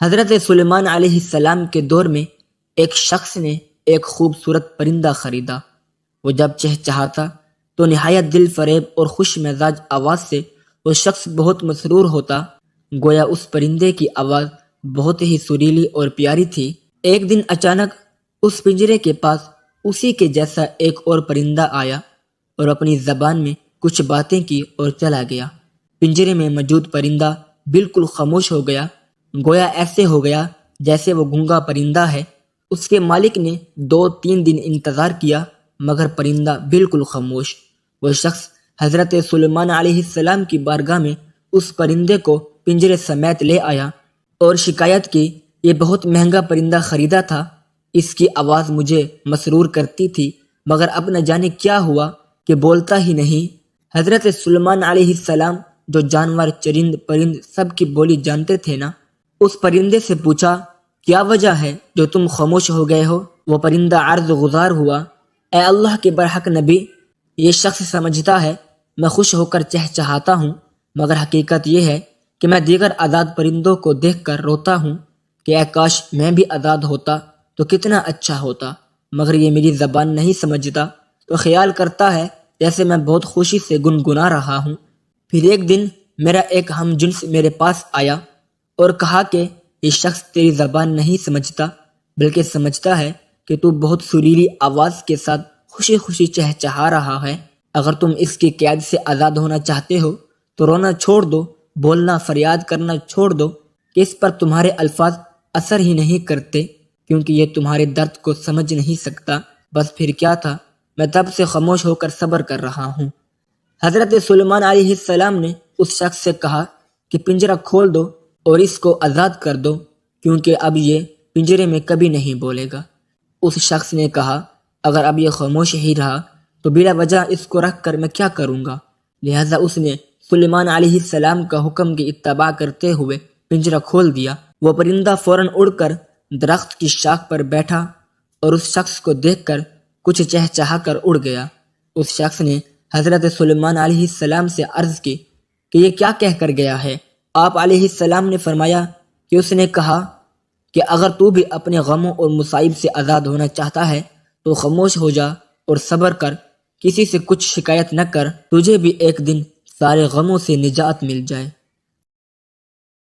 حضرت سلیمان علیہ السلام کے دور میں ایک شخص نے ایک خوبصورت پرندہ خریدا۔ وہ جب چہچہاتا تو نہایت دل فریب اور خوش مزاج آواز سے وہ شخص بہت مسرور ہوتا، گویا اس پرندے کی آواز بہت ہی سریلی اور پیاری تھی۔ ایک دن اچانک اس پنجرے کے پاس اسی کے جیسا ایک اور پرندہ آیا اور اپنی زبان میں کچھ باتیں کی اور چلا گیا۔ پنجرے میں موجود پرندہ بالکل خاموش ہو گیا، گویا ایسے ہو گیا جیسے وہ گونگا پرندہ ہے۔ اس کے مالک نے 2-3 دن انتظار کیا مگر پرندہ بالکل خاموش۔ وہ شخص حضرت سلیمان علیہ السلام کی بارگاہ میں اس پرندے کو پنجرے سمیت لے آیا اور شکایت کی، یہ بہت مہنگا پرندہ خریدا تھا، اس کی آواز مجھے مسرور کرتی تھی مگر اب نہ جانے کیا ہوا کہ بولتا ہی نہیں۔ حضرت سلیمان علیہ السلام جو جانور، چرند، پرند سب کی بولی جانتے تھے نا، اس پرندے سے پوچھا، کیا وجہ ہے جو تم خاموش ہو گئے ہو؟ وہ پرندہ عرض گزار ہوا، اے اللہ کے برحق نبی، یہ شخص سمجھتا ہے میں خوش ہو کر چہچہاتا ہوں مگر حقیقت یہ ہے کہ میں دیگر آزاد پرندوں کو دیکھ کر روتا ہوں کہ اے کاش میں بھی آزاد ہوتا تو کتنا اچھا ہوتا، مگر یہ میری زبان نہیں سمجھتا تو خیال کرتا ہے جیسے میں بہت خوشی سے گنگنا رہا ہوں۔ پھر ایک دن میرا ایک ہم جنس میرے پاس آیا اور کہا کہ یہ شخص تیری زبان نہیں سمجھتا بلکہ سمجھتا ہے کہ تو بہت سریلی آواز کے ساتھ خوشی خوشی چہچہا رہا ہے۔ اگر تم اس کی قید سے آزاد ہونا چاہتے ہو تو رونا چھوڑ دو، بولنا فریاد کرنا چھوڑ دو کہ اس پر تمہارے الفاظ اثر ہی نہیں کرتے کیونکہ یہ تمہارے درد کو سمجھ نہیں سکتا۔ بس پھر کیا تھا، میں تب سے خاموش ہو کر صبر کر رہا ہوں۔ حضرت سلیمان علیہ السلام نے اس شخص سے کہا کہ پنجرہ کھول دو اور اس کو آزاد کر دو کیونکہ اب یہ پنجرے میں کبھی نہیں بولے گا۔ اس شخص نے کہا، اگر اب یہ خاموش ہی رہا تو بلا وجہ اس کو رکھ کر میں کیا کروں گا؟ لہٰذا اس نے سلیمان علیہ السلام کا حکم کی اتباع کرتے ہوئے پنجرہ کھول دیا۔ وہ پرندہ فوراً اڑ کر درخت کی شاخ پر بیٹھا اور اس شخص کو دیکھ کر کچھ چہچہا کر اڑ گیا۔ اس شخص نے حضرت سلیمان علیہ السلام سے عرض کی کہ یہ کیا کہہ کر گیا ہے؟ آپ علیہ السلام نے فرمایا کہ اس نے کہا کہ اگر تو بھی اپنے غموں اور مصائب سے آزاد ہونا چاہتا ہے تو خاموش ہو جا اور صبر کر، کسی سے کچھ شکایت نہ کر، تجھے بھی ایک دن سارے غموں سے نجات مل جائے۔